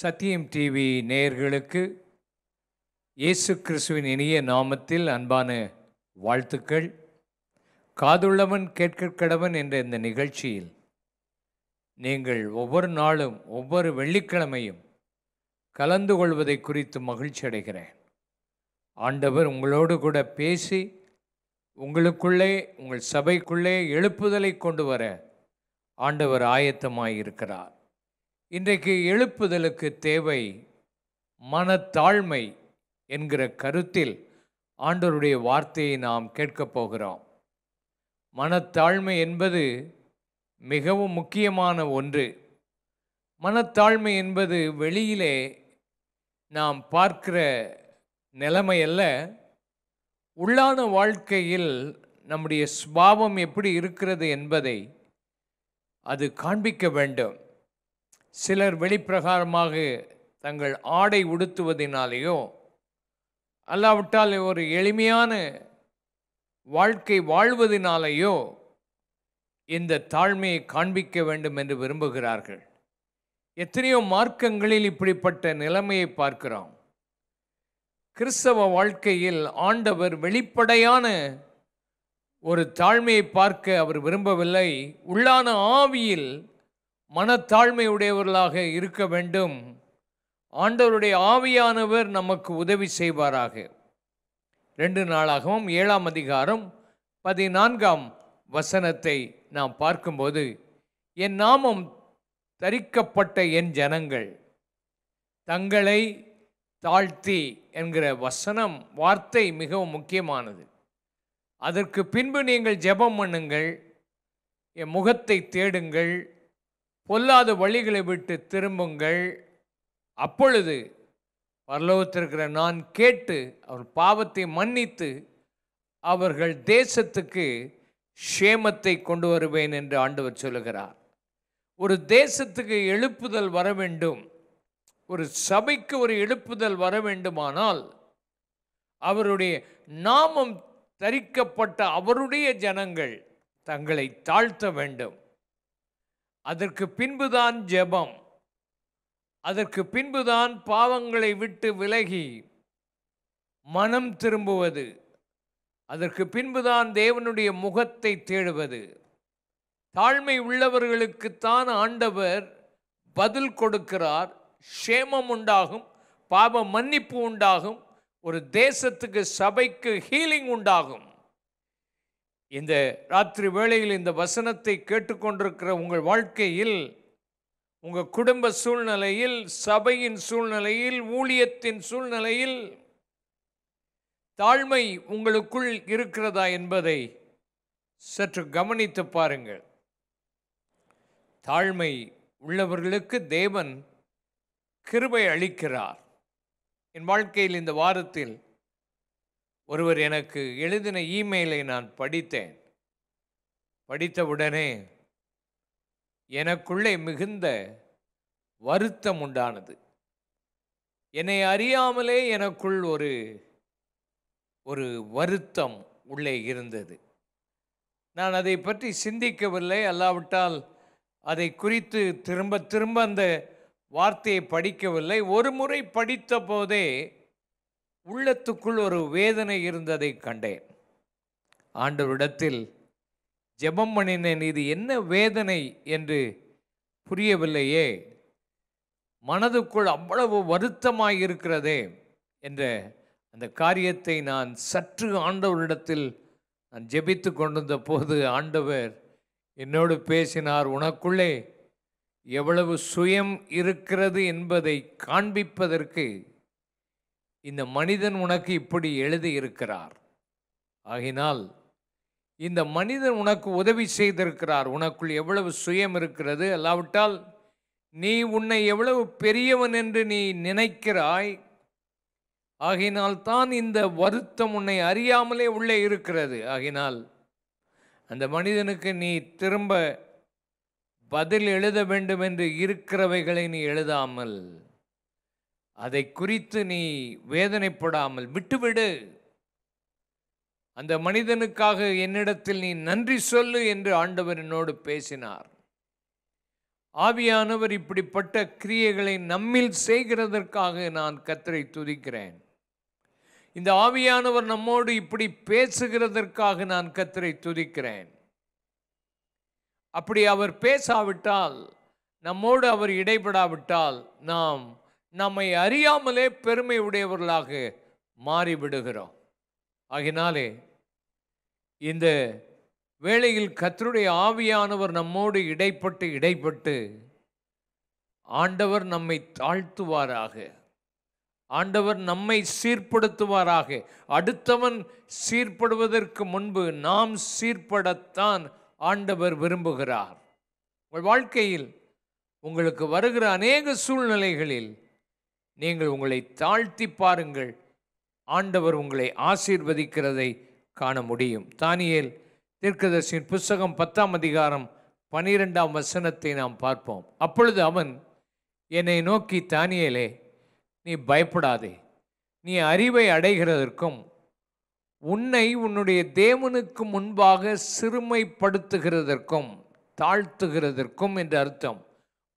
சத்தியம் டிவி நேயர்களுக்கு இயேசு கிறிஸ்துவின் இனிய நாமத்தில் அன்பான வாழ்த்துக்கள். காதுள்ளவன் கேட்க கடவன் என்ற இந்த நிகழ்ச்சியில் நீங்கள் ஒவ்வொரு நாளும் ஒவ்வொரு வெள்ளிக்கிழமையும் கலந்து கொள்வதை குறித்து மகிழ்ச்சி அடைகிறேன். ஆண்டவர் உங்களோடு கூட பேசி உங்களுக்குள்ளே உங்கள் சபைக்குள்ளே எழுப்புதலை கொண்டு வர ஆண்டவர் ஆயத்தமாயிருக்கிறார். இன்றைக்கு எழுப்புதலுக்கு தேவை மனத்தாழ்மை என்கிற கருத்தில் ஆண்டவருடைய வார்த்தையை நாம் கேட்கப் போகிறோம். மனத்தாழ்மை என்பது மிகவும் முக்கியமான ஒன்று. மனத்தாழ்மை என்பது வெளியிலே நாம் பார்க்கிற நிலைமை அல்ல. உள்ளான வாழ்க்கையில் நம்முடைய சுபாவம் எப்படி இருக்கிறது என்பதை அது காண்பிக்க வேண்டும். சிலர் வெளிப்பிரகாரமாக தங்கள் ஆடை உடுத்துவதினாலேயோ அல்லாவிட்டால் ஒரு எளிமையான வாழ்க்கை வாழ்வதினாலேயோ இந்த தாழ்மையை காண்பிக்க வேண்டும் என்று விரும்புகிறார்கள். எத்தனையோ மார்க்கங்களில் இப்படிப்பட்ட நிலைமையை பார்க்கிறோம். கிறிஸ்தவ வாழ்க்கையில் ஆண்டவர் வெளிப்படையான ஒரு தாழ்மையை பார்க்க அவர் விரும்பவில்லை. உள்ளான ஆவியில் மனத்தாழ்மை உடையவர்களாக இருக்க வேண்டும். ஆண்டவருடைய ஆவியானவர் நமக்கு உதவி செய்வாராக. 2 நாளாகவும் 7ஆம் அதிகாரம் 14ஆம் வசனத்தை நாம் பார்க்கும்போது, என் நாமம் தரிக்கப்பட்ட என் ஜனங்கள் தங்களை தாழ்த்தி என்கிற வசனம் வார்த்தை மிகவும் முக்கியமானது. அதற்கு பின்பு நீங்கள் ஜெபம் பண்ணுங்கள், என் முகத்தை தேடுங்கள், பொல்லாத வழிகளை விட்டு திரும்புங்கள், அப்பொழுது பரலோகத்திற்கிற நான் கேட்டு அவர் பாவத்தை மன்னித்து அவர்கள் தேசத்துக்கு க்ஷேமத்தை கொண்டு வருவேன் என்று ஆண்டவர் சொல்லுகிறார். ஒரு தேசத்துக்கு எழுப்புதல் வர வேண்டும், ஒரு சபைக்கு ஒரு எழுப்புதல் வர வேண்டுமானால் அவருடைய நாமம் தரிக்கப்பட்ட அவருடைய ஜனங்கள் தங்களை தாழ்த்த வேண்டும். அதற்கு பின்புதான் ஜெபம், அதற்கு பின்புதான் பாவங்களை விட்டு விலகி மனம் திரும்புவது, அதற்கு பின்புதான் தேவனுடைய முகத்தை தேடுவது. தாழ்மை உள்ளவர்களுக்குத்தான் ஆண்டவர் பதில் கொடுக்கிறார். க்ஷேமம் உண்டாகும், பாவ மன்னிப்பு உண்டாகும், ஒரு தேசத்துக்கு சபைக்கு ஹீலிங் உண்டாகும். இந்த ராத்திரி வேளையில் இந்த வசனத்தை கேட்டுக்கொண்டிருக்கிற உங்கள் வாழ்க்கையில், உங்கள் குடும்ப சூழ்நிலையில், சபையின் சூழ்நிலையில், ஊழியத்தின் சூழ்நிலையில் தாழ்மை உங்களுக்குள் இருக்கிறதா என்பதை சற்று கவனித்து பாருங்கள். தாழ்மை உள்ளவர்களுக்கு தேவன் கிருபை அளிக்கிறார். என் வாழ்க்கையில் இந்த வாரத்தில் ஒருவர் எனக்கு எழுதின இமெயிலை நான் படித்தேன். படித்தவுடனே எனக்குள்ளே மிகுந்த வருத்தம் உண்டானது. என்னை அறியாமலே எனக்குள் ஒரு வருத்தம் உள்ளே இருந்தது. நான் அதை பற்றி சிந்திக்கவில்லை, அல்லாவிட்டால் அதை குறித்து திரும்ப திரும்ப அந்த வார்த்தையை படிக்கவில்லை. ஒரு முறை படித்த போதே உள்ளத்துக்குள் ஒரு வேதனை இருந்ததை கண்டேன். ஆண்டவரிடத்தில் ஜெபம் பண்ணினேன், இது என்ன வேதனை என்று புரியவில்லையே, மனதுக்குள் அவ்வளவு வருத்தமாய் இருக்கிறதே என்ற அந்த காரியத்தை நான் சற்று ஆண்டவரிடத்தில் நான் ஜெபித்து கொண்டிருந்த போது ஆண்டவர் என்னோடு பேசினார். உனக்குள்ளே எவ்வளவு சுயம் இருக்கிறது என்பதை காண்பிப்பதற்கு இந்த மனிதன் உனக்கு இப்படி எழுதி இருக்கிறார். ஆகினால் இந்த மனிதன் உனக்கு உதவி செய்திருக்கிறார். உனக்குள் எவ்வளவு சுயம் இருக்கிறது, அல்லாவிட்டால் நீ உன்னை எவ்வளவு பெரியவன் என்று நீ நினைக்கிறாய். ஆகினால் தான் இந்த வருத்தம் உன்னை அறியாமலே உள்ளே இருக்கிறது. ஆகினால் அந்த மனிதனுக்கு நீ திரும்ப பதில் எழுத வேண்டும் என்று இருக்கிறவைகளை நீ எழுதாமல், அதை குறித்து நீ வேதனைப்படாமல் விட்டுவிடு. அந்த மனிதனுக்காக என்னிடத்தில் நீ நன்றி சொல்லு என்று ஆண்டவர் என்னோடு பேசினார். ஆவியானவர் இப்படிப்பட்ட கிரியைகளை நம்மில் செய்கிறதற்காக நான் கர்த்தரை துதிக்கிறேன். இந்த ஆவியானவர் நம்மோடு இப்படி பேசுகிறதற்காக நான் கர்த்தரை துதிக்கிறேன். அப்படி அவர் பேசாவிட்டால், நம்மோடு அவர் இடைபடாவிட்டால், நாம் நம்மை அறியாமலே பெருமை உடையவர்களாக மாறிவிடுகிறோம். ஆகினாலே இந்த வேளையில் கர்த்தருடைய ஆவியானவர் நம்மோடு இடைப்பட்டு ஆண்டவர் நம்மை தாழ்த்துவாராக, ஆண்டவர் நம்மை சீர்படுத்துவாராக. அடுத்தவன் சீர்படுவதற்கு முன்பு நாம் சீர்படத்தான் ஆண்டவர் விரும்புகிறார். உங்கள் வாழ்க்கையில் உங்களுக்கு வருகிற அநேக சூழ்நிலைகளில் நீங்கள் உங்களை தாழ்த்தி பாருங்கள், ஆண்டவர் உங்களை ஆசீர்வதிக்கிறதை காண முடியும். தானியேல் தீர்க்கதரிசியின் புஸ்தகம் 10ஆம் அதிகாரம் 12ஆம் வசனத்தை நாம் பார்ப்போம். அப்பொழுது அவன் என்னை நோக்கி, தானியேலே, நீ பயப்படாதே, நீ அறிவை அடைகிறதற்கும் உன்னை உன்னுடைய தேவனுக்கு முன்பாக சிறுமைப்படுத்துகிறதற்கும் தாழ்த்துகிறதற்கும் என்று அர்த்தம்.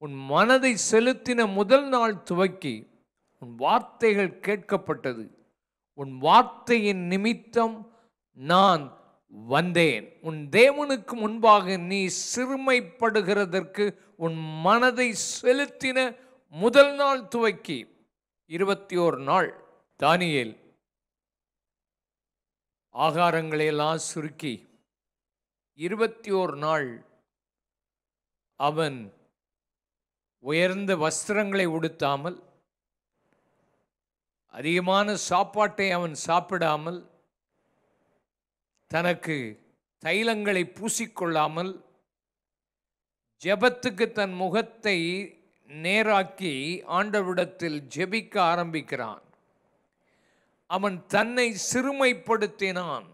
உன் மனதை செலுத்தின முதல் நாள் துவக்கி உன் வார்த்தைகள் கேட்கப்பட்டது. உன் வார்த்தையின் நிமித்தம் நான் வந்தேன். உன் தேவனுக்கு முன்பாக நீ சிறுமைப்படுகிறதற்கு உன் மனதை செலுத்தின முதல் நாள் துவக்கி 21 நாள் தானியேல் ஆகாரங்களையெல்லாம் சுருக்கி 21 நாள் அவன் உயர்ந்த வஸ்திரங்களை உடுத்தாமல், அதிகமான சாப்பாட்டை அவன் சாப்பிடாமல், தனக்கு தைலங்களை பூசிக்கொள்ளாமல், ஜெபத்துக்கு தன் முகத்தை நேராக்கி ஆண்டவரிடத்தில் ஜெபிக்க ஆரம்பிக்கிறான். அவன் தன்னை சிறுமைப்படுத்தினான்,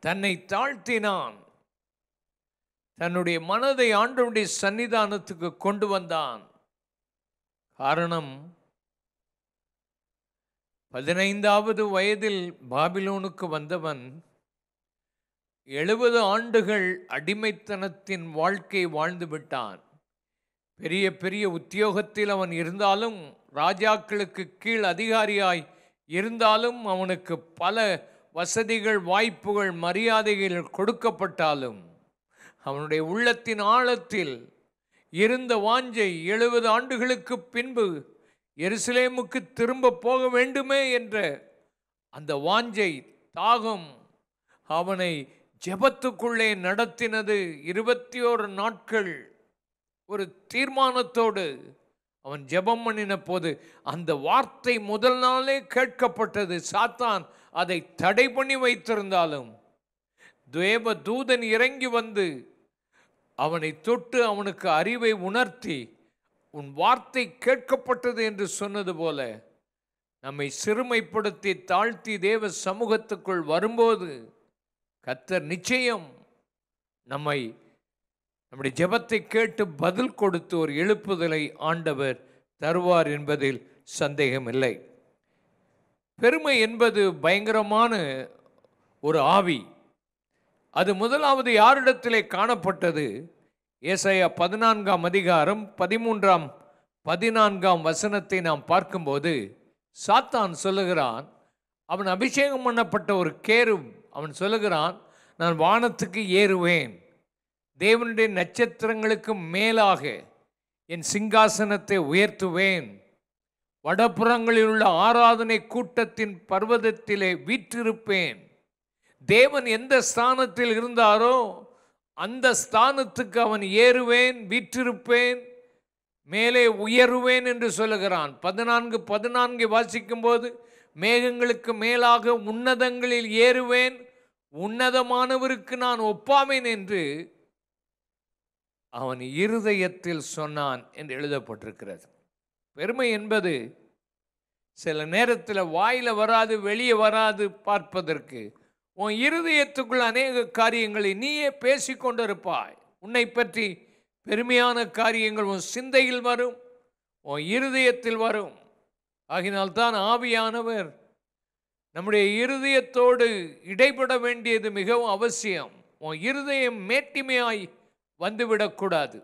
தன்னை தாழ்த்தினான், தன்னுடைய மனதை ஆண்டவருடைய சன்னிதானத்துக்கு கொண்டு வந்தான். காரணம், 15வது வயதில் பாபிலோனுக்கு வந்தவன் 70 ஆண்டுகள் அடிமைத்தனத்தின் வாழ்க்கை வாழ்ந்து விட்டான். பெரிய பெரிய உத்தியோகத்தில் அவன் இருந்தாலும், ராஜாக்களுக்கு கீழ் அதிகாரியாய் இருந்தாலும், அவனுக்கு பல வசதிகள், வாய்ப்புகள், மரியாதைகள் கொடுக்கப்பட்டாலும், அவனுடைய உள்ளத்தின் ஆழத்தில் இருந்த வாஞ்சை 70 ஆண்டுகளுக்கு பின்பு எருசலேமுக்கு திரும்ப போக வேண்டுமே என்ற அந்த வாஞ்சை, தாகம் அவனை ஜெபத்துக்குள்ளே நடத்தினது. 21 நாட்கள் ஒரு தீர்மானத்தோடு அவன் ஜெபம் பண்ணின போது அந்த வார்த்தை முதல் நாளே கேட்கப்பட்டது. சாத்தான் அதை தடை பண்ணி வைத்திருந்தாலும் தேவ தூதன் இறங்கி வந்து அவனை தொட்டு அவனுக்கு அறிவை உணர்த்தி, உன் வார்த்தை கேட்கப்பட்டது என்று சொன்னது போல, நம்மை சிறுமைப்படுத்தி தாழ்த்தி தேவ சமூகத்துக்குள் வரும்போது கர்த்தர் நிச்சயம் நம்முடைய ஜெபத்தை கேட்டு பதில் கொடுத்து ஒரு எழுப்புதலை ஆண்டவர் தருவார் என்பதில் சந்தேகமில்லை. பெருமை என்பது பயங்கரமான ஒரு ஆவி. அது முதலாவது யாரிடத்திலே காணப்பட்டது? ஏசாயா 14ஆம் அதிகாரம் 13ஆம் 14ஆம் வசனத்தை நாம் பார்க்கும்போது சாத்தான் சொல்லுகிறான், அவன் அபிஷேகம் பண்ணப்பட்ட ஒரு கேரும், அவன் சொல்லுகிறான், நான் வானத்துக்கு ஏறுவேன், தேவனுடைய நட்சத்திரங்களுக்கு மேலாக என் சிங்காசனத்தை உயர்த்துவேன், வடபுறங்களில் உள்ள ஆராதனை கூட்டத்தின் பர்வதத்திலே வீற்றிருப்பேன். தேவன் எந்த ஸ்தானத்தில் இருந்தாரோ அந்த ஸ்தானத்துக்கு அவன் ஏறுவேன், வீற்றிருப்பேன், மேலே உயருவேன் என்று சொல்லுகிறான். 14:14 வாசிக்கும் போது, மேகங்களுக்கு மேலாக உன்னதங்களில் ஏறுவேன், உன்னதமானவருக்கு நான் ஒப்பாவேன் என்று அவன் இருதயத்தில் சொன்னான் என்று எழுதப்பட்டிருக்கிறது. பெருமை என்பது சில நேரத்தில் வாயில வராது, வெளியே வராது பார்ப்பதற்கு. உன் இருதயத்துக்குள் அநேக காரியங்களை நீயே பேசிக்கொண்டிருப்பாய். உன்னை பற்றி பெருமையான காரியங்கள் உன் சிந்தையில் வரும், உன் இருதயத்தில் வரும். ஆகினால்தான் ஆவியானவர் நம்முடைய இருதயத்தோடு இடைப்பட வேண்டியது மிகவும் அவசியம். உன் இருதயம் மேட்டிமையாய் வந்துவிடக்கூடாது.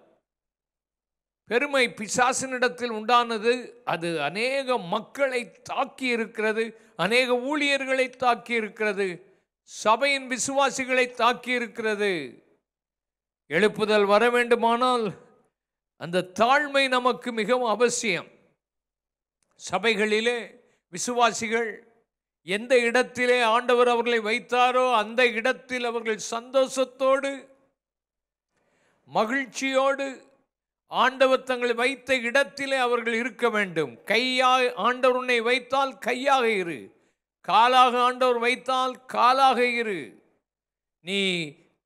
பெருமை பிசாசினிடத்தில் உண்டானது. அது அநேக மக்களை தாக்கி இருக்கிறது, அநேக ஊழியர்களை தாக்கி இருக்கிறது, சபையின் விசுவாசிகளை தாக்கி இருக்கிறது. எழுப்புதல் வர வேண்டுமானால் அந்த தாழ்மை நமக்கு மிகவும் அவசியம். சபைகளிலே விசுவாசிகள் எந்த இடத்திலே ஆண்டவர் அவர்களை வைத்தாரோ அந்த இடத்தில் அவர்கள் சந்தோஷத்தோடு மகிழ்ச்சியோடு ஆண்டவர் தங்களை வைத்த இடத்திலே அவர்கள் இருக்க வேண்டும். கையாக ஆண்டவர் உன்னை வைத்தால் கையாக இரு, காலாக ஆண்டவர் வைத்தால் காலாக இரு. நீ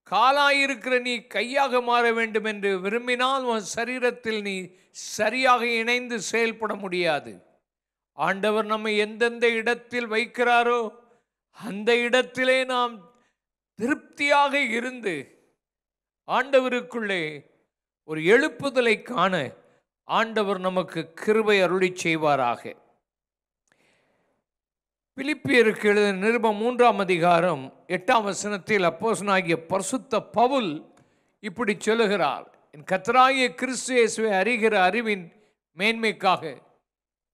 காலாயிருக்கிற நீ கையாக மாற வேண்டும் என்று விரும்பினால் உன் சரீரத்தில் நீ சரியாக இணைந்து செயல்பட முடியாது. ஆண்டவர் நம்மை எந்தெந்த இடத்தில் வைக்கிறாரோ அந்த இடத்திலே நாம் திருப்தியாக இருந்து ஆண்டவருக்குள்ளே ஒரு எழுப்புதலை காண ஆண்டவர் நமக்கு கிருபை அருளி செய்வாராக. பிலிப்பியருக்கு எழுதின நிருபம் 3ஆம் அதிகாரம் 8ஆம் வசனத்தில் அப்போஸ்தலனாகிய பரிசுத்த பவுல் இப்படி சொல்லுகிறார். என் கர்த்தராகிய கிறிஸ்து இயேசுவை அறிகிற அறிவின் மேன்மைக்காக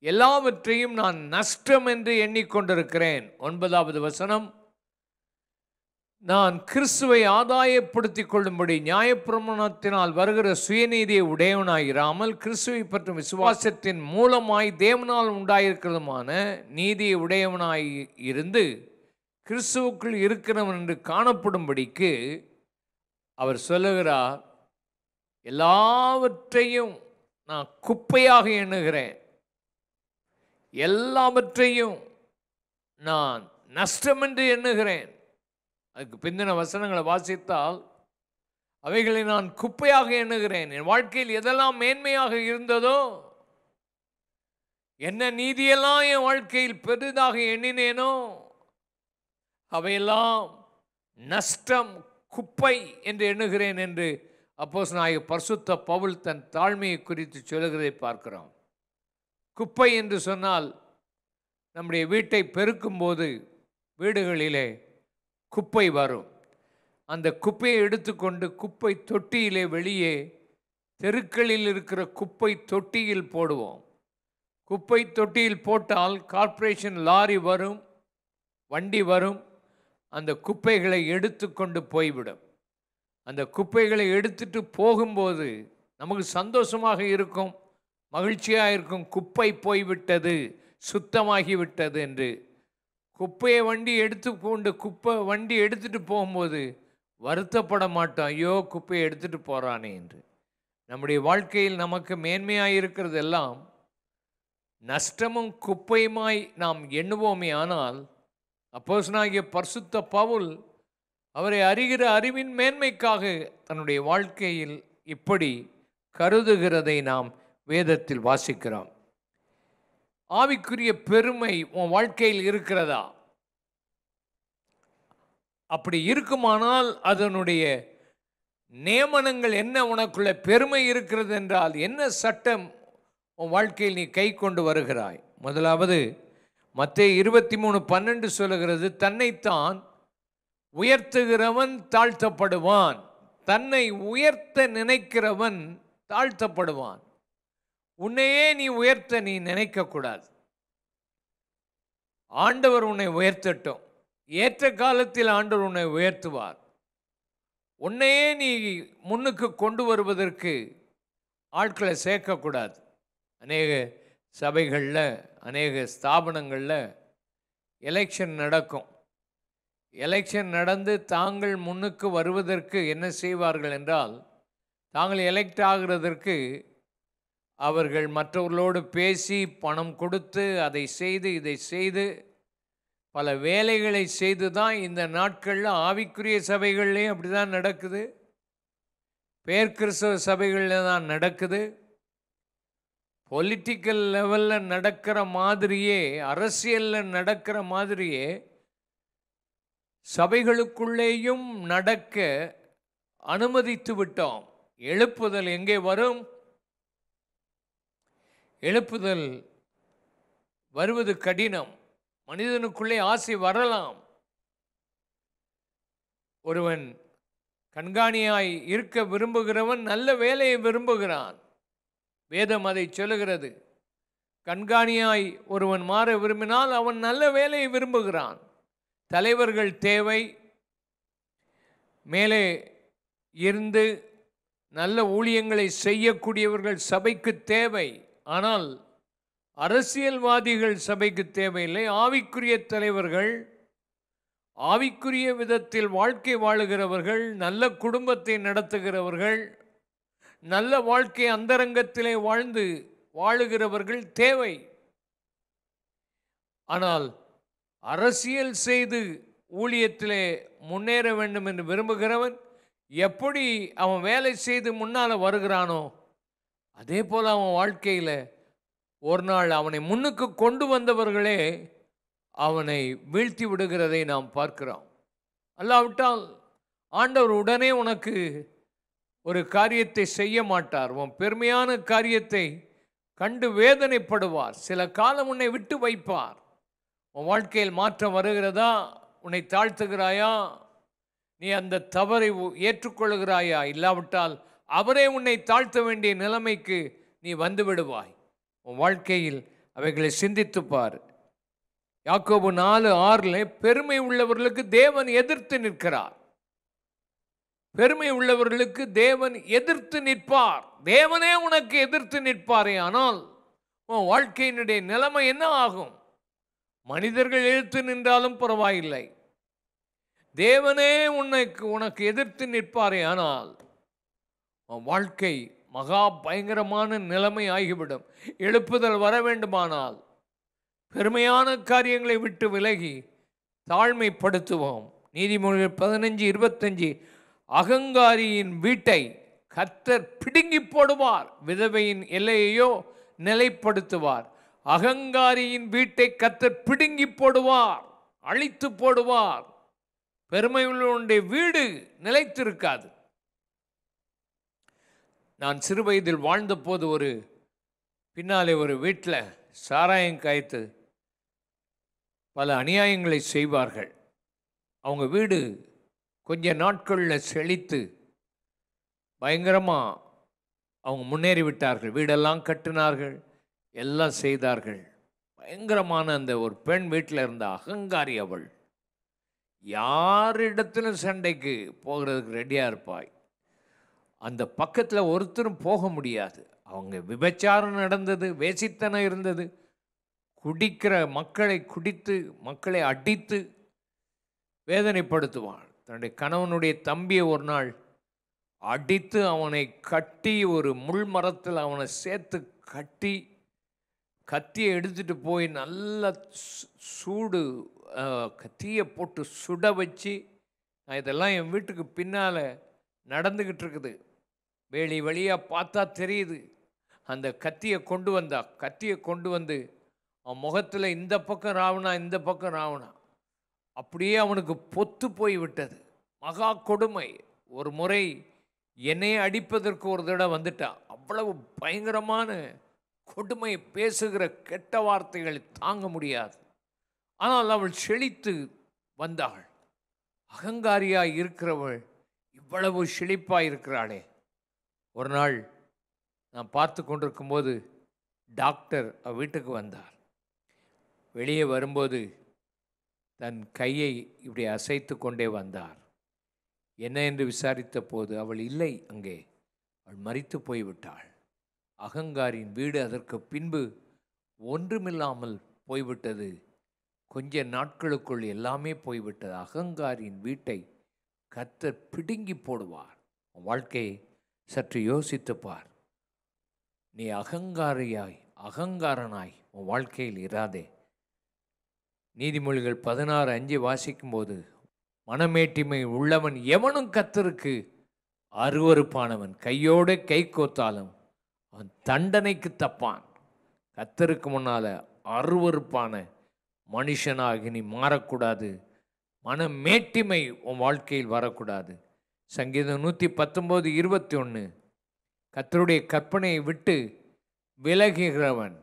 எல்லாவற்றையும் நான் நஷ்டம் என்று எண்ணிக்கொண்டிருக்கிறேன். 9வது வசனம், நான் கிறிஸ்துவை ஆதாயப்படுத்திக் கொள்ளும்படி நியாயப்பிரமாணத்தினால் வருகிற சுயநீதியை உடையவனாயிராமல் கிறிஸ்துவை பற்றும் விசுவாசத்தின் மூலமாய் தேவனால் உண்டாயிருக்கிறதுமான நீதியை உடையவனாய் இருந்து கிறிஸ்துவுக்குள் இருக்கிறவன் என்று காணப்படும்படிக்கு அவர் சொல்லுகிறார், எல்லாவற்றையும் நான் குப்பையாக எண்ணுகிறேன், எல்லாவற்றையும் நான் நஷ்டம் என்று எண்ணுகிறேன். அதுக்கு பிந்தின வசனங்களை வாசித்தால் அவைகளை நான் குப்பையாக எண்ணுகிறேன். என் வாழ்க்கையில் எதெல்லாம் மேன்மையாக இருந்ததோ, என்ன நீதியெல்லாம் என் வாழ்க்கையில் பெரிதாக எண்ணினேனோ அவையெல்லாம் நஷ்டம், குப்பை என்று எண்ணுகிறேன் என்று அப்போஸ்தலனாகிய பரிசுத்த பவுல் தன் தாழ்மையை குறித்து சொல்லுகிறதை பார்க்கிறோம். குப்பை என்று சொன்னால் நம்முடைய வீட்டை பெருக்கும்போது வீடுகளிலே குப்பை வரும். அந்த குப்பையை எடுத்துக்கொண்டு குப்பை தொட்டியிலே வெளியே தெருக்களில் இருக்கிற குப்பை தொட்டியில் போடுவோம். குப்பை தொட்டியில் போட்டால் கார்ப்பரேஷன் லாரி வரும், வண்டி வரும், அந்த குப்பைகளை எடுத்துக்கொண்டு போய்விடும். அந்த குப்பைகளை எடுத்துட்டு போகும்போது நமக்கு சந்தோஷமாக இருக்கும், மகிழ்ச்சியாக இருக்கும். குப்பை போய்விட்டது, சுத்தமாகிவிட்டது என்று. குப்பையை வண்டி வண்டி எடுத்துகிட்டு போகும்போது வருத்தப்பட மாட்டோம், ஐயோ குப்பையை எடுத்துகிட்டு போகிறானே என்று. நம்முடைய வாழ்க்கையில் நமக்கு மேன்மையாக இருக்கிறது எல்லாம் நஷ்டமும் குப்பையுமாய் நாம் எண்ணுவோமே. ஆனால் அப்போஸ்தலனாகிய பரிசுத்த பவுல் அவரை அறிகிற அறிவின் மேன்மைக்காக தன்னுடைய வாழ்க்கையில் இப்படி கருதுகிறதை நாம் வேதத்தில் வாசிக்கிறோம். ஆவிக்குரிய பெருமை உன் வாழ்க்கையில் இருக்கிறதா? அப்படி இருக்குமானால் அதனுடைய நியமனங்கள் என்ன? உனக்குள்ள பெருமை இருக்கிறது என்றால் என்ன சட்டம் உன் வாழ்க்கையில் நீ கை கொண்டு வருகிறாய்? முதலாவது மத்தேயு 23:12 சொல்லுகிறது, தன்னைத்தான் உயர்த்துகிறவன் தாழ்த்தப்படுவான், தன்னை உயர்த்த நினைக்கிறவன் தாழ்த்தப்படுவான். உன்னையே நீ உயர்த்த நீ நினைக்கக்கூடாது. ஆண்டவர் உன்னை உயர்த்தட்டும். ஏற்ற காலத்தில் ஆண்டவர் உன்னை உயர்த்துவார். உன்னையே நீ முன்னுக்கு கொண்டு வருவதற்கு ஆட்களை சேர்க்கக்கூடாது. அநேக சபைகளில், அநேக ஸ்தாபனங்களில் எலெக்ஷன் நடக்கும். எலெக்ஷன் நடந்து தாங்கள் முன்னுக்கு வருவதற்கு என்ன செய்வார்கள் என்றால், தாங்கள் எலெக்ட் ஆகிறதற்கு அவர்கள் மற்றவர்களோடு பேசி பணம் கொடுத்து அதை செய்து இதை செய்து பல வேலைகளை செய்து தான் இந்த நாட்களில் ஆவிக்குரிய சபைகள்லேயும் அப்படி தான் நடக்குது, பேர் கிறிஸ்தவ சபைகளில் தான் நடக்குது. பொலிட்டிக்கல் லெவலில் நடக்கிற மாதிரியே, அரசியலில் நடக்கிற மாதிரியே சபைகளுக்குள்ளேயும் நடக்க அனுமதித்து விட்டோம். எழுப்புதல் எங்கே வரும்? எழுப்புதல் வருவது கடினம். மனிதனுக்குள்ளே ஆசை வரலாம். ஒருவன் கண்காணியாய் இருக்க விரும்புகிறவன் நல்ல வேலையை விரும்புகிறான். வேதம் அதை சொல்லுகிறது. கண்காணியாய் ஒருவன் மாற விரும்பினால் அவன் நல்ல வேலையை விரும்புகிறான். தலைவர்கள் தேவை, மேலே இருந்து நல்ல ஊழியங்களை செய்யக்கூடியவர்கள் சபைக்கு தேவை. ஆனால் அரசியல்வாதிகள் சபைக்கு தேவையில்லை. ஆவிக்குரிய தலைவர்கள், ஆவிக்குரிய விதத்தில் வாழ்க்கை வாழுகிறவர்கள், நல்ல குடும்பத்தை நடத்துகிறவர்கள், நல்ல வாழ்க்கை அந்தரங்கத்திலே வாழுகிறவர்கள் தேவை. ஆனால் அரசியல் செய்து ஊழியத்திலே முன்னேற வேண்டும் என்று விரும்புகிறவன் எப்படி அவன் வேலை செய்து முன்னால் வருகிறானோ அதே போல் அவன் வாழ்க்கையில் ஒரு நாள் அவனை முன்னுக்கு கொண்டு வந்தவர்களே அவனை வீழ்த்தி விடுகிறதை நாம் பார்க்கிறோம். அல்லாவிட்டால் ஆண்டவர் உடனே உனக்கு ஒரு காரியத்தை செய்ய மாட்டார். உன் பெருமையான காரியத்தை கண்டு வேதனைப்படுவார். சில காலம் உன்னை விட்டு வைப்பார். உன் வாழ்க்கையில் மாற்றம் வருகிறதா? உன்னை தாழ்த்துகிறாயா? நீ அந்த தவறை ஏற்றுக்கொள்கிறாயா? இல்லாவிட்டால் அவரே உன்னை தாழ்த்த வேண்டிய நிலைமைக்கு நீ வந்து விடுவாய். உன் வாழ்க்கையில் அவைகளை சிந்தித்துப்பார். யாக்கோபு 4:6 பெருமை உள்ளவர்களுக்கு தேவன் எதிர்த்து நிற்கிறார். பெருமை உள்ளவர்களுக்கு தேவன் எதிர்த்து நிற்பார். தேவனே உனக்கு எதிர்த்து நிற்பாரே, ஆனால் உன் வாழ்க்கையினுடைய நிலைமை என்ன ஆகும்? மனிதர்கள் எதிர்த்து நின்றாலும் பரவாயில்லை, தேவனே உனக்கு எதிர்த்து நிற்பாரே, ஆனால் உன் வாழ்க்கை மகா பயங்கரமான நிலைமை ஆகிவிடும். எழுப்புதல் வர வேண்டுமானால் பெருமையான காரியங்களை விட்டு விலகி தாழ்மைப்படுத்துவோம். நீதிமொழிகள் 15:25 அகங்காரியின் வீட்டை கர்த்தர் பிடுங்கி போடுவார், விதவையின் எல்லையையோ நிலைப்படுத்துவார். அகங்காரியின் வீட்டை கர்த்தர் பிடுங்கி போடுவார், அழித்து போடுவார். பெருமை உள்ளவனுடைய வீடு நிலைத்திருக்காது. நான் சிறு வயதில் வாழ்ந்த போது பின்னாலே ஒரு வீட்டில் சாராயம் காய்த்து பல அநியாயங்களை செய்வார்கள். அவங்க வீடு கொஞ்ச நாட்களில் செழித்து பயங்கரமாக அவங்க முன்னேறி விட்டார்கள். வீடெல்லாம் கட்டினார்கள், எல்லாம் செய்தார்கள். பயங்கரமான அந்த ஒரு பெண் வீட்டில் இருந்த அகங்காரி அவள். யாரிடத்திலும் சண்டைக்கு போகிறதுக்கு ரெடியாக இருப்பாய். அந்த பக்கத்தில் ஒருத்தரும் போக முடியாது. அவங்க விபச்சாரம் நடந்தது, வேசித்தனம் இருந்தது, குடிக்கிற குடித்து மக்களை அடித்து வேதனைப்படுத்துவாள். தன்னுடைய கணவனுடைய தம்பியை ஒரு நாள் அடித்து அவனை கட்டி ஒரு முள் மரத்தில் அவனை சேர்த்து கட்டி கத்தியை எடுத்துகிட்டு போய் நல்ல சூடு கத்தியை போட்டு சுட வச்சு, இதெல்லாம் என் வீட்டுக்கு பின்னால் நடந்துக்கிட்டு இருக்குது, வேலி வழியாக பார்த்தா தெரியுது. அந்த கத்தியை கொண்டு வந்து அவன் முகத்தில் இந்த பக்கம் ராவணா இந்த பக்கம் ராவணா அப்படியே அவனுக்கு பொத்து போய் விட்டது. மகா கொடுமை. ஒரு முறை என்னையே அடிப்பதற்கு ஒரு தடவை வந்துட்டான். அவ்வளவு பயங்கரமான கொடுமை, பேசுகிற கெட்ட வார்த்தைகளை தாங்க முடியாது. ஆனால் அவள் செழித்து வந்தாள். அகங்காரியாய் இருக்கிறவள் இவ்வளவு செழிப்பாக இருக்கிறாளே. ஒரு நாள் நான் பார்த்து கொண்டிருக்கும்போது டாக்டர் வீட்டுக்கு வந்தார். வெளியே வரும்போது தன் கையை இப்படி அசைத்து கொண்டே வந்தார். என்ன என்று விசாரித்த போது அவள் இல்லை அங்கே, அவள் மரித்து போய்விட்டாள். அகங்காரின் வீடு அதற்கு பின்பு ஒன்றுமில்லாமல் போய்விட்டது. கொஞ்ச நாட்களுக்குள் எல்லாமே போய்விட்டது. அகங்காரின் வீட்டை கர்த்தர் பிடுங்கி போடுவார். வாழ்க்கையை சற்று யோசித்துப்பார். நீ அகங்காரனாய் உன் வாழ்க்கையில் இராதே. நீதிமொழிகள் 16:5 வாசிக்கும்போது, மனமேட்டிமை உள்ளவன் எவனும் கர்த்தருக்கு அருவருப்பானவன், கையோடு கை கோத்தாலும் அவன் தண்டனைக்கு தப்பான். கர்த்தருக்கு முன்னால் அருவருப்பான மனுஷனாகி நீ மாறக்கூடாது. மனமேட்டிமை உன் வாழ்க்கையில் வரக்கூடாது. சங்கீதம் 119:21 கர்த்தருடைய கற்பனையை விட்டு விலகுகிறவன்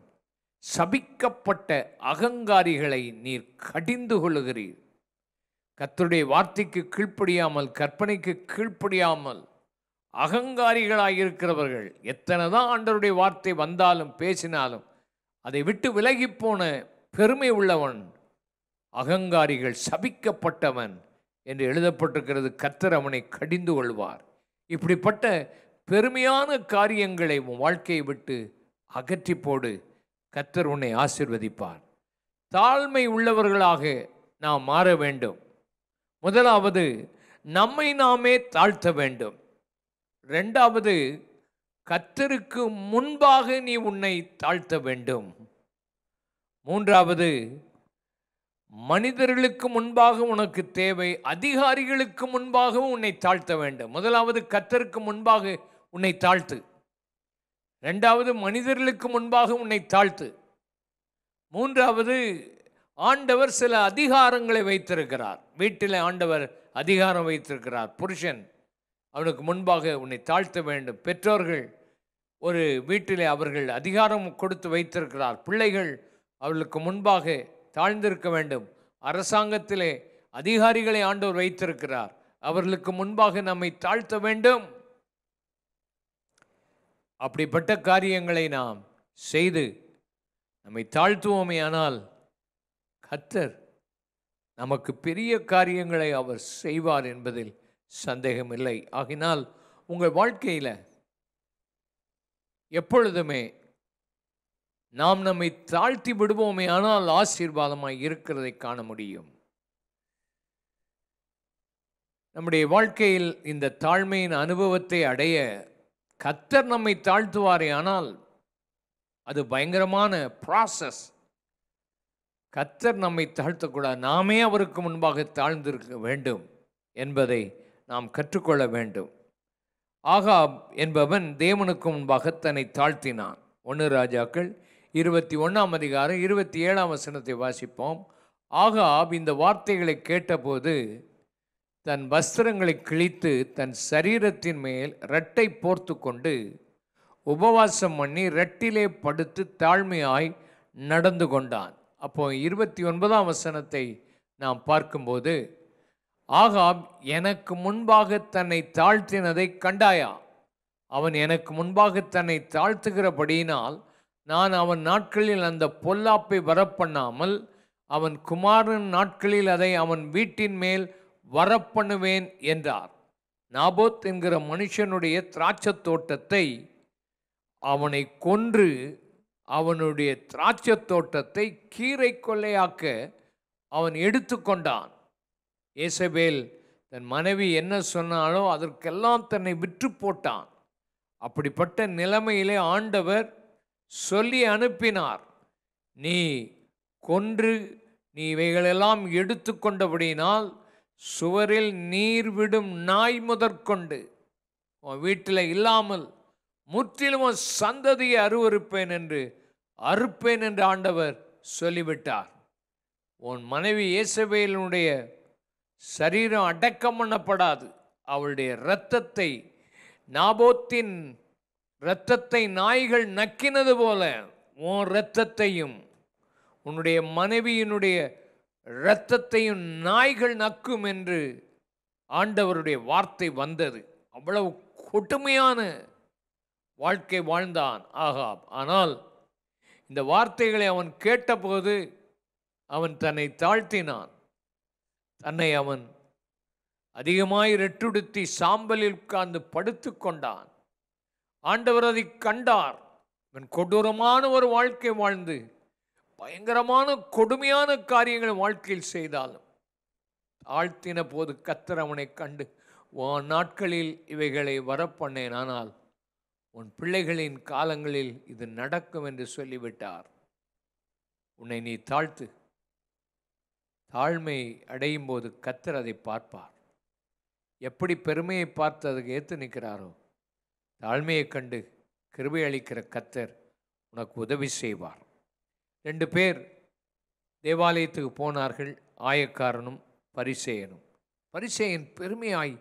சபிக்கப்பட்ட அகங்காரிகளை நீர் கடிந்து கொள்ளுகிறீர். கர்த்தருடைய வார்த்தைக்கு கீழ்ப்படியாமல், கற்பனைக்கு கீழ்ப்படியாமல் அகங்காரிகளாக இருக்கிறவர்கள், எத்தனை தான் ஆண்டவருடைய வார்த்தை வந்தாலும் பேசினாலும் அதை விட்டு விலகி போன பெருமை உள்ளவன் அகங்காரிகள், சபிக்கப்பட்டவன் என்று எழுதப்பட்டிருக்கிறது. கர்த்தர் அவனை கடிந்து கொள்வார். இப்படிப்பட்ட பெருமையான காரியங்களை உன் வாழ்க்கையை விட்டு அகற்றி போடு. கர்த்தர் உன்னை ஆசீர்வதிப்பார். தாழ்மை உள்ளவர்களாக நாம் மாற வேண்டும். முதலாவது, நம்மை நாமே தாழ்த்த வேண்டும். இரண்டாவது, கர்த்தருக்கு முன்பாக நீ உன்னை தாழ்த்த வேண்டும். மூன்றாவது, மனிதர்களுக்கு முன்பாக உனக்கு தேவை, அதிகாரிகளுக்கு முன்பாகவும் உன்னை தாழ்த்த வேண்டும். முதலாவது, கர்த்தருக்கு முன்பாக உன்னை தாழ்த்து. இரண்டாவது, மனிதர்களுக்கு முன்பாக உன்னை தாழ்த்து. மூன்றாவது, ஆண்டவர் சில அதிகாரங்களை வைத்திருக்கிறார். வீட்டில் ஆண்டவர் அதிகாரம் வைத்திருக்கிறார். புருஷன், அவனுக்கு முன்பாக உன்னை தாழ்த்த வேண்டும். பெற்றோர்கள் ஒரு வீட்டிலே அவர்கள் அதிகாரம் கொடுத்து வைத்திருக்கிறார். பிள்ளைகள் அவர்களுக்கு முன்பாக தாழ்ந்திருக்க வேண்டும். அரசாங்கத்திலே அதிகாரிகளை ஆண்டவர் வைத்திருக்கிறார். அவர்களுக்கு முன்பாக நம்மை தாழ்த்த வேண்டும். அப்படிப்பட்ட காரியங்களை நாம் செய்து நம்மை தாழ்த்துவோமே ஆனால் கர்த்தர் நமக்கு பெரிய காரியங்களை அவர் செய்வார் என்பதில் சந்தேகமில்லை. ஆகினால் உங்கள் வாழ்க்கையில் எப்பொழுதுமே நாம் நம்மை தாழ்த்தி விடுவோமே ஆனால் ஆசீர்வாதமாய் இருக்கிறதை காண முடியும். நம்முடைய வாழ்க்கையில் இந்த தாழ்மையின் அனுபவத்தை அடைய கர்த்தர் நம்மை தாழ்த்துவாரே ஆனால் அது பயங்கரமான ப்ராசஸ். கர்த்தர் நம்மை தாழ்த்தக்கூடாது, நாமே அவருக்கு முன்பாக தாழ்ந்திருக்க வேண்டும் என்பதை நாம் கற்றுக்கொள்ள வேண்டும். ஆகாப் என்பவன் தேவனுக்கு முன்பாக தன்னை தாழ்த்தினான். 1 ராஜாக்கள் 21 27 வாசிப்போம். ஆகாப் இந்த வார்த்தைகளை கேட்டபோது தன் வஸ்திரங்களை கிழித்து தன் சரீரத்தின் மேல் இரட்டை போர்த்து கொண்டு உபவாசம் பண்ணி இரட்டிலே படுத்து தாழ்மையாய் நடந்து கொண்டான். அப்போ 29 நாம் பார்க்கும்போது, ஆகாப் எனக்கு முன்பாக தன்னை தாழ்த்தினதை கண்டாயா? அவன் எனக்கு முன்பாக தன்னை தாழ்த்துகிறபடியினால் நான் அவன் நாட்களில் அந்த பொல்லாப்பை வரப்பண்ணாமல் அவன் குமாரன் நாட்களில் அதை அவன் வீட்டின் மேல் வரப்பண்ணுவேன் என்றார். நாபோத் என்கிற மனுஷனுடைய திராட்சை தோட்டத்தை அவனை கொன்று அவனுடைய திராட்சை தோட்டத்தை கீரை கொள்ளையாக்க அவன் எடுத்துக்கொண்டான். ஏசபேல் தன் மனைவி என்ன சொன்னாலோ அதற்கெல்லாம் தன்னை விற்று போட்டான். அப்படிப்பட்ட நிலைமையிலே ஆண்டவர் சொல்லி அனுப்பினார், நீ கொன்று நீ இவைகளெல்லாம் எடுத்து கொண்டபடியினால் சுவரில் நீர் விடும் நாய் முதற்கொண்டு உன் வீட்டில் இல்லாமல் முற்றிலும் சந்ததியை அருவருப்பேன் என்று ஆண்டவர் சொல்லிவிட்டார். உன் மனைவி ஏசபேலினுடைய சரீரம் அடக்கம் பண்ணப்படாது. அவளுடைய இரத்தத்தை, நாபோத்தின் இரத்தத்தை நாய்கள் நக்கினது போல உன் இரத்தத்தையும் உன்னுடைய மனைவியினுடைய இரத்தத்தையும் நாய்கள் நக்கும் என்று ஆண்டவருடைய வார்த்தை வந்தது. அவ்வளவு கொடுமையான வாழ்க்கை வாழ்ந்தான் ஆகாப். ஆனால் இந்த வார்த்தைகளை அவன் கேட்டபோது அவன் தன்னை தாழ்த்தினான். தன்னை அவன் அதிகமாய் ரெட்டுடுத்தி சாம்பலில் உட்கார்ந்து படுத்து கொண்டான். ஆண்டவர் அதை கண்டார். அவன் கொடூரமான ஒரு வாழ்க்கை வாழ்ந்து பயங்கரமான கொடுமையான காரியங்கள் வாழ்க்கையில் செய்தாலும் தாழ்த்தின போது கர்த்தர் அவனை கண்டு, உன் நாட்களில் இவைகளை வரப்பண்ணேன், ஆனால் உன் பிள்ளைகளின் காலங்களில் இது நடக்கும் என்று சொல்லிவிட்டார். உன்னை நீ தாழ்த்து. தாழ்மை அடையும் போது கர்த்தர் அதை பார்ப்பார். எப்படி பெருமையை பார்த்து அதுக்கு ஏற்று நிற்கிறாரோ, தாழ்மையை கண்டு கிருபை அளிக்கிற கர்த்தர் உனக்கு உதவி செய்வார். 2 பேர் தேவாலயத்துக்கு போனார்கள், ஆயக்காரனும் பரிசேயனும். பரிசேயன் பெருமையாய்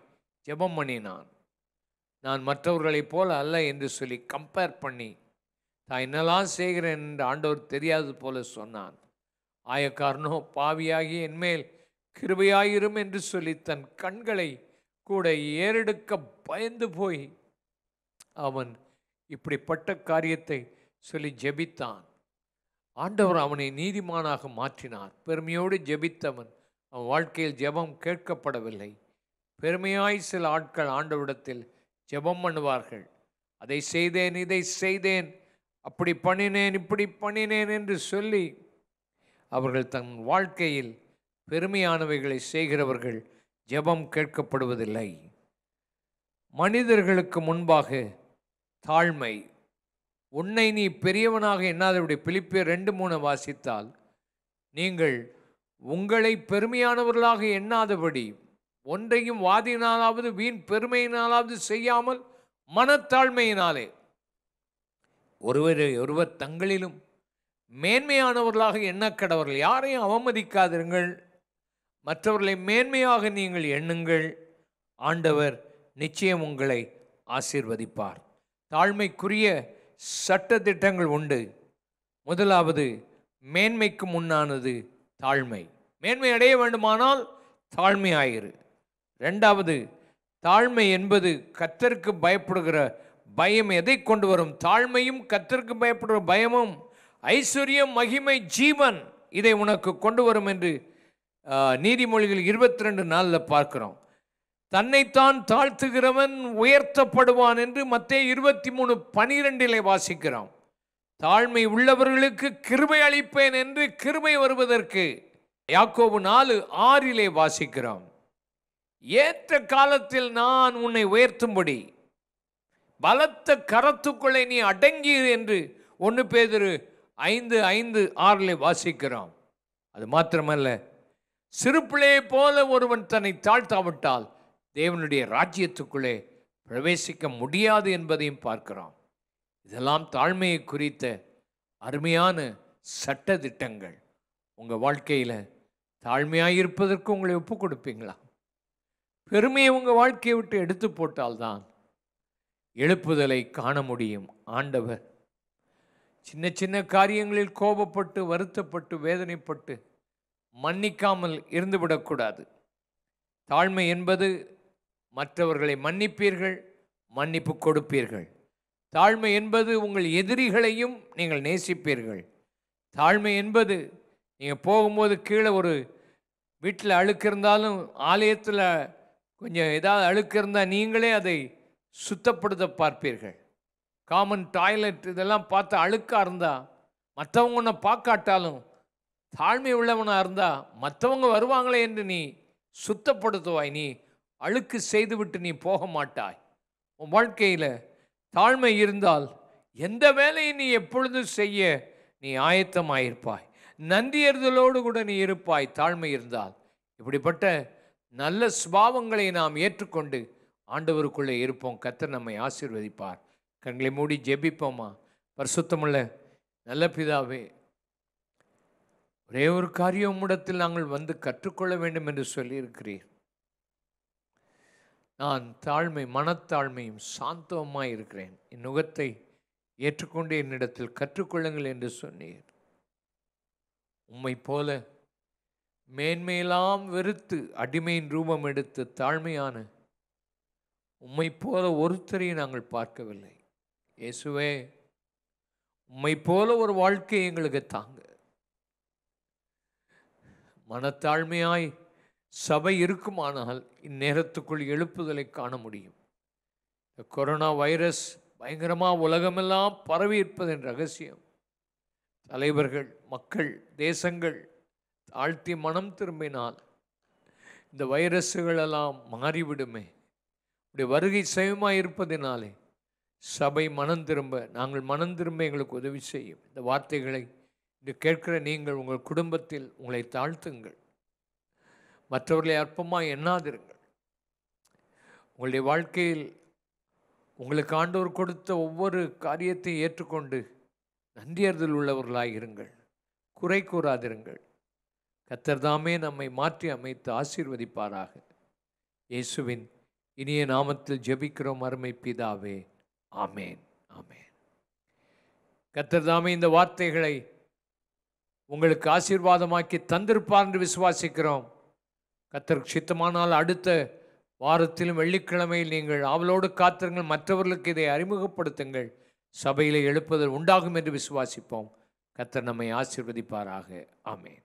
ஜெபம் பண்ணினான். நான் மற்றவர்களைப் போல அல்ல என்று சொல்லி கம்பேர் பண்ணி தான் என்னெல்லாம் செய்கிறேன் என்று ஆண்டவர் தெரியாதது போல சொன்னான். ஆயக்காரனோ பாவியாகி என்மேல் கிருபையாயிரும் என்று சொல்லி தன் கண்களை கூட ஏறெடுக்க பயந்து போய் அவன் இப்படிப்பட்ட காரியத்தை சொல்லி ஜெபித்தான். ஆண்டவர் அவனை நீதிமானாக மாற்றினார். பெருமையோடு ஜெபித்தவன் அவன் வாழ்க்கையில் ஜெபம் கேட்கப்படவில்லை. பெருமையாய் சில ஆட்கள் ஆண்டவரிடத்தில் ஜெபம் பண்ணுவார்கள். அதை செய்தேன், இதை செய்தேன், அப்படி பண்ணினேன், இப்படி பண்ணினேன் என்று சொல்லி அவர்கள் தன் வாழ்க்கையில் பெருமையானவைகளை செய்கிறவர்கள் ஜெபம் கேட்கப்படுவதில்லை. மனிதர்களுக்கு முன்பாக தாழ்மை. உன்னை நீ பெரியவனாக எண்ணாதபடி பிலிப்பியர் 2:3 வாசித்தால், நீங்கள் உங்களை பெருமையானவர்களாக எண்ணாதபடி ஒன்றையும் வாதியினாலாவது வீண் பெருமையினாலாவது செய்யாமல் மனத்தாழ்மையினாலே ஒருவர் தங்களிலும் மேன்மையானவர்களாக எண்ணக்கடவர்கள். யாரையும் அவமதிக்காதிருங்கள், மற்றவர்களை மேன்மையாக நீங்கள் எண்ணுங்கள். ஆண்டவர் நிச்சயம் உங்களை ஆசீர்வதிப்பார். தாழ்மைக்குரிய சட்ட திட்டங்கள் உண்டு. முதலாவது, மேன்மைக்கு முன்னானது தாழ்மை. மேன்மை அடைய வேண்டுமானால் தாழ்மையாயிரு. இரண்டாவது, தாழ்மை என்பது கர்த்தருக்கு பயப்படுகிற பயம். எதை கொண்டு வரும்? தாழ்மையும் கர்த்தருக்கு பயப்படுகிற பயமும் ஐஸ்வர்யம், மகிமை, ஜீவன் இதை உனக்கு கொண்டு வரும் என்று நீதிமொழிகள் 22:4 பார்க்கிறோம். தன்னைத்தான் தாழ்த்துகிறவன் உயர்த்தப்படுவான் என்று மத்தேயு 23:12 வாசிக்கிறோம். தாழ்மை உள்ளவர்களுக்கு கிருபை அளிப்பேன் என்று கிருபை வருவதற்கு யாக்கோபு 4:6 வாசிக்கிறோம். ஏற்ற காலத்தில் நான் உன்னை உயர்த்தும்படி பலத்த கரத்துக்குள்ளே நீ அடங்கி என்று 1 பேதுரு 5:5-6 வாசிக்கிறோம். அது மாத்திரமல்ல, சிறு பிள்ளையை போல ஒருவன் தன்னை தாழ்த்தாவிட்டால் தேவனுடைய ராஜ்யத்துக்குள்ளே பிரவேசிக்க முடியாது என்பதையும் பார்க்கிறோம். இதெல்லாம் தாழ்மையை குறித்த அருமையான சட்ட திட்டங்கள். உங்கள் வாழ்க்கையில் தாழ்மையாக இருப்பதற்கு உங்களை ஒப்பு கொடுப்பீங்களா? பெருமையை உங்கள் வாழ்க்கையை விட்டு எடுத்து போட்டால்தான் எழுப்புதலை காண முடியும். ஆண்டவர் சின்ன சின்ன காரியங்களில் கோபப்பட்டு வருத்தப்பட்டு வேதனைப்பட்டு மன்னிக்காமல் இருந்துவிடக்கூடாது. தாழ்மை என்பது மற்றவர்களை மன்னிப்பீர்கள், மன்னிப்பு கொடுப்பீர்கள். தாழ்மை என்பது உங்கள் எதிரிகளையும் நீங்கள் நேசிப்பீர்கள். தாழ்மை என்பது நீங்கள் போகும்போது கீழே ஒரு வீட்டில் அழுக்கு இருந்தாலும் ஆலயத்தில் கொஞ்சம் ஏதாவது அழுக்கு இருந்தால் நீங்களே அதை சுத்தப்படுத்த பார்ப்பீர்கள். காமன் டாய்லெட் இதெல்லாம் பார்த்து அழுக்காக இருந்தால் மற்றவங்க ஒன்றை பார்க்காட்டாலும் தாழ்மை உள்ளவனாக இருந்தால் மற்றவங்க வருவாங்களே என்று நீ சுத்தப்படுத்துவாய். நீ அழுக்கு செய்துவிட்டு நீ போக மாட்டாய். உன் வாழ்க்கையில் தாழ்மை இருந்தால் எந்த வேலையை நீ எப்பொழுதும் செய்ய நீ ஆயத்தமாயிருப்பாய். நன்றியறிதலோடு கூட நீ இருப்பாய் தாழ்மை இருந்தால். இப்படிப்பட்ட நல்ல சுபாவங்களை நாம் ஏற்றுக்கொண்டு ஆண்டவருக்குள்ளே இருப்போம். கர்த்தர் நம்மை ஆசீர்வதிப்பார். கண்களை மூடி ஜெபிப்போமா? பரிசுத்தமுள்ள நல்ல பிதாவே, ஒரே ஒரு காரியம் உம்மிடத்தில் நாங்கள் வந்து கற்றுக்கொள்ள வேண்டும் என்று சொல்லியிருக்கிறீர். நான் மனத்தாழ்மையும் சாந்தவமாய் இருக்கிறேன். என் நுகத்தை ஏற்றுக்கொண்டு என்னிடத்தில் கற்றுக்கொள்ளுங்கள் என்று சொன்னீர். உம்மை போல மேன்மையெல்லாம் வெறுத்து அடிமையின் ரூபம் எடுத்து தாழ்மையான உம்மை போல ஒருத்தரையும் நாங்கள் பார்க்கவில்லை. இயேசுவே, உம்மை போல ஒரு வாழ்க்கையை எங்களுக்கு தாங்க. மனத்தாழ்மையாய் சபை இருக்குமானால் இந்நேரத்துக்குள் எழுப்புதலை காண முடியும். இந்த கொரோனா வைரஸ் பயங்கரமாக உலகமெல்லாம் பரவி இருப்பதன் ரகசியம் தலைவர்கள், மக்கள், தேசங்கள் தாழ்த்தி மனம் திரும்பினால் இந்த வைரஸுகளெல்லாம் மாறிவிடுமே. இப்படி வருகை சமயமாக இருப்பதினாலே சபை மனம் திரும்ப, நாங்கள் மனம் திரும்ப எங்களுக்கு உதவி செய்யும். இந்த வார்த்தைகளை இன்று கேட்கிற நீங்கள் உங்கள் குடும்பத்தில் உங்களை தாழ்த்துங்கள். மற்றவர்களை அற்பமாக எண்ணாதிருங்கள். உங்களுடைய வாழ்க்கையில் உங்களுக்கு ஆண்டவர் கொடுத்த ஒவ்வொரு காரியத்தையும் ஏற்றுக்கொண்டு நன்றியறிதல் உள்ளவர்களாயிருங்கள். குறை கூறாதிருங்கள். கர்த்தர் தாமே நம்மை மாற்றி அமைத்து ஆசீர்வதிப்பாராக. இயேசுவின் இனிய நாமத்தில் ஜெபிக்கிறோம் அருமை பிதாவே. ஆமேன், ஆமேன். கர்த்தர் தாமே இந்த வார்த்தைகளை உங்களுக்கு ஆசீர்வாதமாக்கி தந்திருப்பார் என்று விசுவாசிக்கிறோம். கர்த்தருக்கு சித்தமானால் அடுத்த வாரத்திலும் வெள்ளிக்கிழமையில் நீங்கள் ஆவலோடு காத்திருங்கள். மற்றவர்களுக்கு இதை அறிமுகப்படுத்துங்கள். சபையிலே எழுப்புதல் உண்டாகும் என்று விசுவாசிப்போம். கர்த்தர் நம்மை ஆசீர்வதிப்பாராக. ஆமென்.